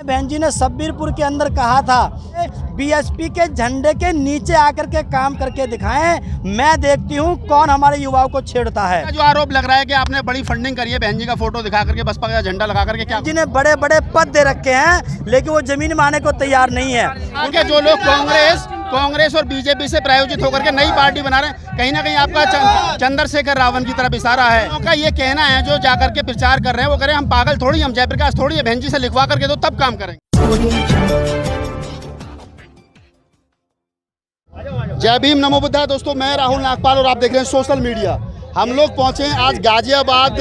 बहन जी ने सब्बीरपुर के अंदर कहा था बीएसपी के झंडे के नीचे आकर के काम करके दिखाएं, मैं देखती हूं कौन हमारे युवाओं को छेड़ता है। जो आरोप लग रहा है कि आपने बड़ी फंडिंग करी है बहन जी का फोटो दिखा करके, बसपा का झंडा लगा करके, क्या जी ने बड़े बड़े पद दे रखे हैं लेकिन वो जमीन में आने को तैयार नहीं है। उनके जो लोग कांग्रेस और बीजेपी से प्रायोजित होकर के नई पार्टी बना रहे हैं, कहीं ना कहीं आपका चंद्रशेखर रावण की तरफ इशारा है। उनका ये कहना है जो जाकर के प्रचार कर रहे हैं, वो कह रहे हैं हम पागल थोड़ी, हम जयप्रकाश थोड़ी है, बहन जी से लिखवा करके दो तब काम करेंगे। जय भीम, नमो बुद्धा। दोस्तों, मैं राहुल नागपाल और आप देख रहे हैं सोशल मीडिया। हम लोग पहुंचे हैं आज गाजियाबाद,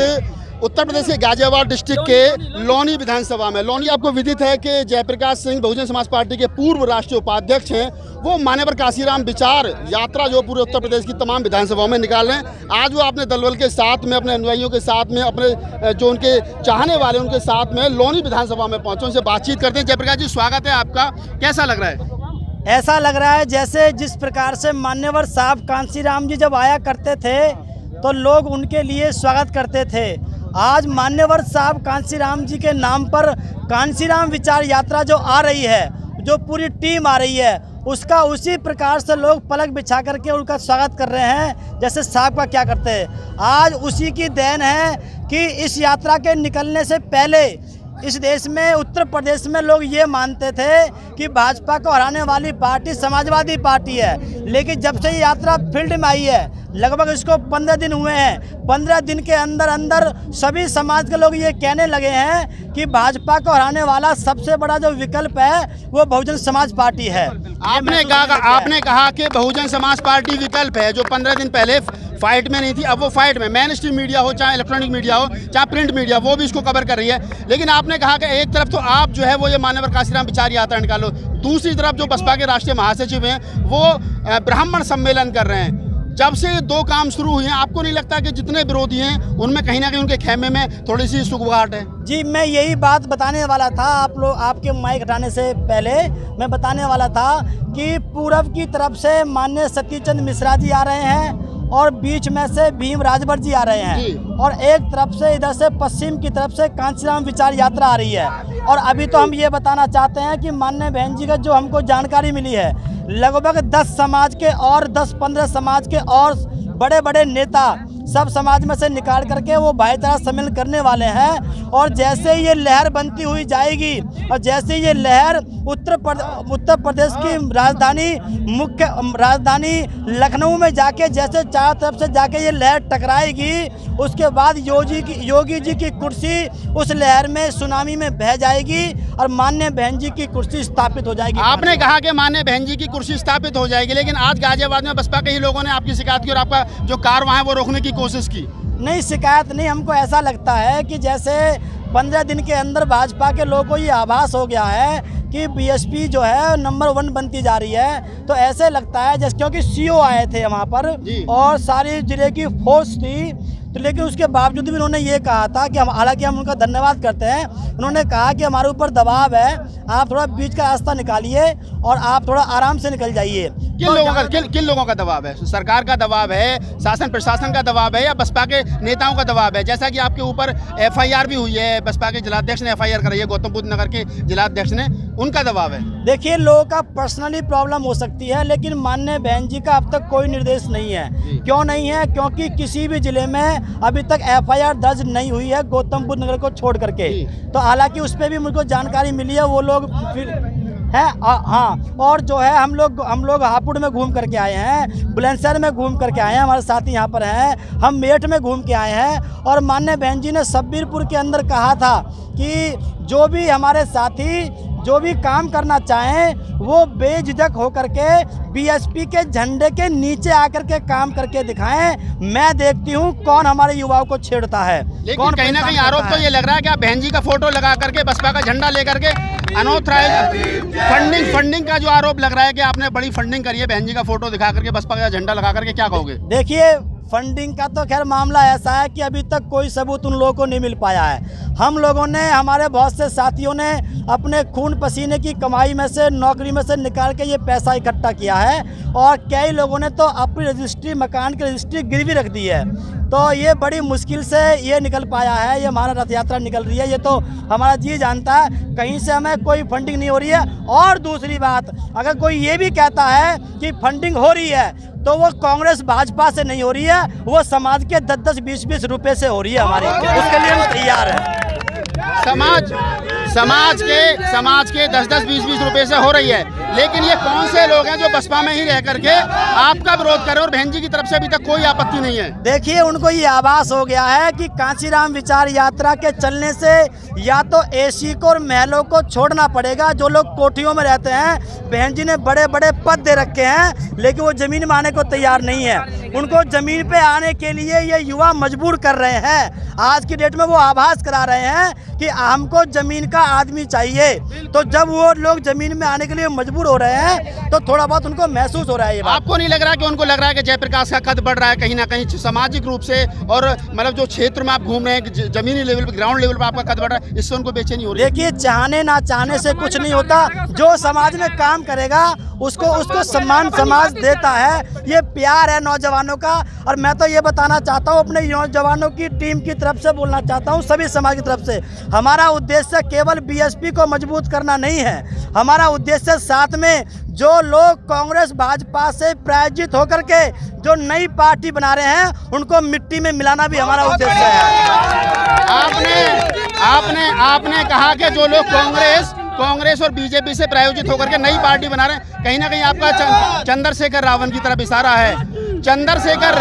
उत्तर प्रदेश के गाजियाबाद डिस्ट्रिक्ट के लोनी विधानसभा में। लोनी आपको विदित है कि जयप्रकाश सिंह बहुजन समाज पार्टी के पूर्व राष्ट्रीय उपाध्यक्ष हैं। वो मान्यवर काशीराम विचार यात्रा जो पूरे उत्तर प्रदेश की तमाम विधानसभाओं में निकाल रहे हैं। आज वो अपने दलबल के साथ में, अपने अनुयायियों के साथ में, अपने जो उनके चाहने वाले उनके साथ में लोनी विधानसभा में पहुंचे, उनसे बातचीत करते हैं। जयप्रकाश जी, स्वागत है आपका। कैसा लग रहा है? ऐसा लग रहा है जैसे जिस प्रकार से मान्यवर साहब कांशीराम जी जब आया करते थे तो लोग उनके लिए स्वागत करते थे। आज मान्यवर साहब कांशीराम जी के नाम पर कांशीराम विचार यात्रा जो आ रही है, जो पूरी टीम आ रही है, उसका उसी प्रकार से लोग पलक बिछा करके उनका स्वागत कर रहे हैं जैसे साहब का क्या करते हैं। आज उसी की देन है कि इस यात्रा के निकलने से पहले इस देश में, उत्तर प्रदेश में लोग ये मानते थे कि भाजपा को हराने वाली पार्टी समाजवादी पार्टी है। लेकिन जब से ये यात्रा फील्ड में आई है, लगभग इसको 15 दिन हुए हैं, 15 दिन के अंदर अंदर सभी समाज के लोग ये कहने लगे हैं कि भाजपा को हराने वाला सबसे बड़ा जो विकल्प है वो बहुजन समाज पार्टी है। आपने कहा कि बहुजन समाज पार्टी विकल्प है, जो 15 दिन पहले फाइट में नहीं थी, अब वो फाइट में, मेन स्ट्रीम मीडिया हो, चाहे इलेक्ट्रॉनिक मीडिया हो, चाहे प्रिंट मीडिया, वो भी इसको कवर कर रही है। लेकिन आपने कहा कि एक तरफ तो आप जो है वो ये मान्यवर काशीराम विचार यात्रा निकालो, दूसरी तरफ जो बसपा के राष्ट्रीय महासचिव हैं वो ब्राह्मण सम्मेलन कर रहे हैं। जब से ये दो काम शुरू हुए हैं, आपको नहीं लगता कि जितने विरोधी हैं उनमें कहीं ना कहीं उनके खेमे में थोड़ी सी सुगबुगाहट है? जी, मैं यही बात बताने वाला था। आप लोग, आपके माइक हटाने से पहले मैं बताने वाला था कि पूरब की तरफ से माननीय सतीचंद मिश्रा जी आ रहे हैं और बीच में से भीम राजभर जी आ रहे हैं, और एक तरफ से इधर से पश्चिम की तरफ से कांशीराम विचार यात्रा आ रही है। और अभी तो हम ये बताना चाहते हैं कि माननीय बहन जी का जो हमको जानकारी मिली है, लगभग 10 समाज के और 10-15 समाज के और बड़े बड़े नेता सब समाज में से निकाल करके वो भाईचारा सम्मेलन करने वाले हैं। और जैसे ये लहर बनती हुई जाएगी और जैसे ये लहर उत्तर प्रदेश की मुख्य राजधानी लखनऊ में जाके जैसे चारों तरफ से जाके ये लहर टकराएगी, उसके बाद योगी जी की कुर्सी उस लहर में, सुनामी में बह जाएगी और माननीय बहन जी की कुर्सी स्थापित हो जाएगी। आपने कहा कि माननीय बहन जी की कुर्सी स्थापित हो जाएगी, लेकिन आज गाजियाबाद में बसपा के ही लोगों ने आपकी शिकायत की और आपका जो कार वहाँ है वो रोकने की कोशिश की। नहीं, शिकायत नहीं, हमको ऐसा लगता है कि जैसे 15 दिन के अंदर भाजपा के लोगों को ये आभास हो गया है कि बीएसपी जो है नंबर 1 बनती जा रही है। तो ऐसे लगता है जैसे, क्योंकि सीओ आए थे वहाँ पर और सारी जिले की फोर्स थी, तो लेकिन उसके बावजूद भी उन्होंने ये कहा था कि हालांकि हम उनका धन्यवाद करते हैं, उन्होंने कहा कि हमारे ऊपर दबाव है, आप थोड़ा बीच का रास्ता निकालिए और आप थोड़ा आराम से निकल जाइए। किन लोगों का दबाव है? सरकार का दबाव है, शासन प्रशासन का दबाव है, या बसपा के नेताओं का दबाव है? जैसा कि आपके ऊपर FIR भी हुई है, बसपा के जिलाध्यक्ष ने FIR कराई है, गौतम बुद्ध नगर के जिलाध्यक्ष ने, उनका दबाव है। देखिए, लोगों का पर्सनली प्रॉब्लम हो सकती है, लेकिन माननीय बहन जी का अब तक कोई निर्देश नहीं है। क्यों नहीं है? क्योंकि किसी भी जिले में अभी तक FIR दर्ज नहीं हुई है गौतम बुद्ध नगर को छोड़ करके। तो हालांकि उस पर भी मुझको जानकारी मिली है, वो लोग है। हाँ, और जो है हम लोग हापुड़ में घूम करके आए हैं, बुलंदशहर में घूम करके आए हैं, हमारे साथी यहाँ पर हैं, हम मेरठ में घूम के आए हैं। और माननीय बहन जी ने सब्बीरपुर के अंदर कहा था कि जो भी हमारे साथी जो भी काम करना चाहें वो बेझिझक होकर के बीएसपी के झंडे के नीचे आकर के काम करके दिखाएं, मैं देखती हूं कौन हमारे युवाओं को छेड़ता है। लेकिन कहीं ना कहीं आरोप तो ये लग रहा है कि आप बहन जी का फोटो लगा करके, बसपा का झंडा लेकर के अनऑथराइज्ड फंडिंग का जो आरोप लग रहा है कि आपने बड़ी फंडिंग करी है बहन जी का फोटो दिखा करके, बसपा का झंडा लगा करके, क्या कहोगे? देखिए, फंडिंग का तो खैर मामला ऐसा है कि अभी तक कोई सबूत उन लोगों को नहीं मिल पाया है। हम लोगों ने, हमारे बहुत से साथियों ने अपने खून पसीने की कमाई में से, नौकरी में से निकाल के ये पैसा इकट्ठा किया है, और कई लोगों ने तो अपनी रजिस्ट्री, मकान की रजिस्ट्री गिरवी रख दी है। तो ये बड़ी मुश्किल से ये निकल पाया है, ये हमारा रथ यात्रा निकल रही है। ये तो हमारा जी जानता है, कहीं से हमें कोई फंडिंग नहीं हो रही है। और दूसरी बात, अगर कोई ये भी कहता है कि फंडिंग हो रही है तो वो कांग्रेस भाजपा से नहीं हो रही है, वो समाज के 10-10, 20-20 रुपए से हो रही है हमारे। उसके लिए हम तैयार हैं। समाज के 10-10, 20-20 रुपए से हो रही है, लेकिन ये कौन से लोग हैं जो बसपा में ही रह करके आपका विरोध कर रहे हैं और बहन जी की तरफ से अभी तक कोई आपत्ति नहीं है? देखिए, उनको ये आभास हो गया है कि कांचीराम विचार यात्रा के चलने से या तो एसी को और महलों को छोड़ना पड़ेगा। जो लोग कोठियों में रहते हैं, बहन जी ने बड़े बड़े पद दे रखे हैं, लेकिन वो जमीन में आने को तैयार नहीं है। उनको जमीन पे आने के लिए ये युवा मजबूर कर रहे हैं। आज की डेट में वो आभास करा रहे हैं कि हमको जमीन का आदमी चाहिए। तो जब वो लोग जमीन में आने के लिए मजबूर हो रहे हैं तो थोड़ा बहुत उनको महसूस हो रहा है। ये बात आपको नहीं लग रहा कि उनको लग रहा है कि जयप्रकाश का कद बढ़ रहा है कहीं ना कहीं सामाजिक रूप से, और मतलब जो क्षेत्र में आप घूम रहे हैं जमीनी लेवल पे, ग्राउंड लेवल पे आपका कद बढ़ रहा है, इससे उनको बेचैनी हो रही है? देखिए, चाहने ना चाहने से कुछ नहीं होता। जो समाज में काम करेगा उसको सम्मान समाज देता है। ये प्यार है नौजवानों का। और मैं तो ये बताना चाहता हूँ, अपने नौजवानों की टीम की तरफ से बोलना चाहता हूँ, सभी समाज की तरफ से, हमारा उद्देश्य केवल बीएसपी को मजबूत करना नहीं है। हमारा उद्देश्य साथ में जो लोग कांग्रेस भाजपा से पराजित होकर के जो नई पार्टी बना रहे हैं, उनको मिट्टी में मिलाना भी हमारा उद्देश्य है। आपने कहा कि जो लोग कांग्रेस और बीजेपी से प्रायोजित होकर के नई पार्टी बना रहे हैं, कहीं ना कहीं आपका चंद्रशेखर रावण की तरफ इशारा है। चंद्रशेखर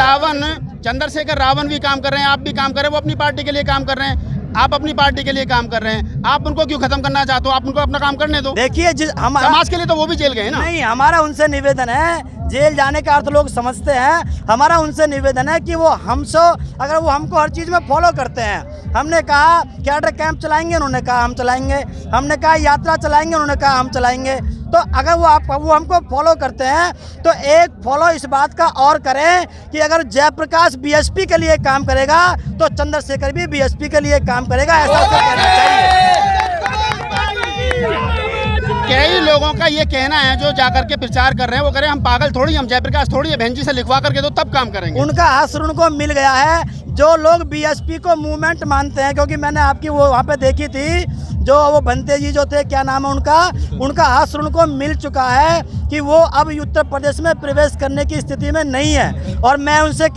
रावण भी काम कर रहे हैं, आप भी काम कर रहे हैं, वो अपनी पार्टी के लिए काम कर रहे हैं, आप अपनी पार्टी के लिए काम कर रहे हैं। आप उनको क्यों खत्म करना चाहते हो? आप उनको अपना काम करने दो। देखिए, समाज के लिए तो वो भी जेल गए ना। नहीं, हमारा उनसे निवेदन है, जेल जाने का अर्थ लोग समझते हैं। हमारा उनसे निवेदन है कि वो अगर वो हमको हर चीज़ में फॉलो करते हैं। हमने कहा कैडर कैंप चलाएंगे, उन्होंने कहा हम चलाएंगे। हमने कहा यात्रा चलाएंगे, उन्होंने कहा हम चलाएंगे। तो अगर वो हमको फॉलो करते हैं तो एक फॉलो इस बात का और करें कि अगर जयप्रकाश बीएसपी के लिए काम करेगा तो चंद्रशेखर भी बीएसपी के लिए काम करेगा, ऐसा कहना चाहिए। कई लोगों का ये कहना है जो जाकर के प्रचार कर रहे हैं, वो कह रहे हैं हम पागल थोड़ी, हम जयप्रकाश थोड़ी है, बहन जी से लिखवा करके तो तब काम करेंगे। उनका हश्र उनको मिल गया है। जो लोग बीएसपी को मूवमेंट मानते हैं, क्योंकि मैंने आपकी वो वहाँ पे देखी थी, जो वो बनते जी जो थे, क्या नाम है उनका हश्र उनको मिल चुका है कि वो अब उत्तर प्रदेश में प्रवेश करने की स्थिति में नहीं है। और मैं उनसे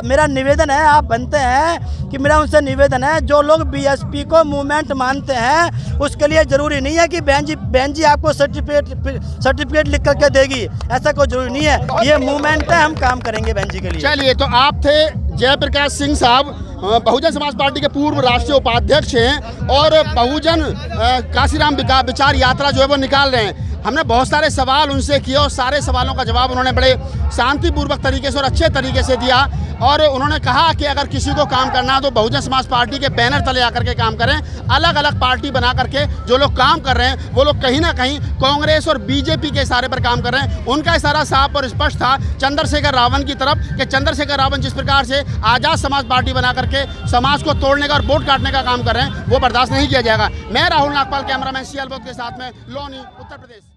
मेरा निवेदन है, आप बनते हैं कि मेरा उनसे निवेदन है, जो लोग बीएसपी को मूवमेंट मानते हैं, उसके लिए ज़रूरी नहीं है कि बहन जी आपको सर्टिफिकेट लिख करके देगी, ऐसा कोई जरूरी नहीं है। ये मूवमेंट है, हम काम करेंगे बहन जी के लिए। चलिए, तो आप थे जयप्रकाश सिंह साहब, बहुजन समाज पार्टी के पूर्व राष्ट्रीय उपाध्यक्ष हैं और बहुजन कांशीराम विचार यात्रा जो है वो निकाल रहे हैं। हमने बहुत सारे सवाल उनसे किए और सारे सवालों का जवाब उन्होंने बड़े शांतिपूर्वक तरीके से और अच्छे तरीके से दिया। और उन्होंने कहा कि अगर किसी को काम करना है तो बहुजन समाज पार्टी के बैनर तले आकर के काम करें। अलग अलग पार्टी बना करके जो लोग काम कर रहे हैं वो लोग कहीं ना कहीं कांग्रेस और बीजेपी के इशारे पर काम कर रहे हैं। उनका इशारा साफ और स्पष्ट था चंद्रशेखर रावण की तरफ कि चंद्रशेखर रावण जिस प्रकार से आज़ाद समाज पार्टी बना करके समाज को तोड़ने का और वोट काटने का काम कर रहे हैं, वो बर्दाश्त नहीं किया जाएगा। मैं राहुल नागपाल, कैमरामैन सियाल के साथ में लोनी, उत्तर प्रदेश।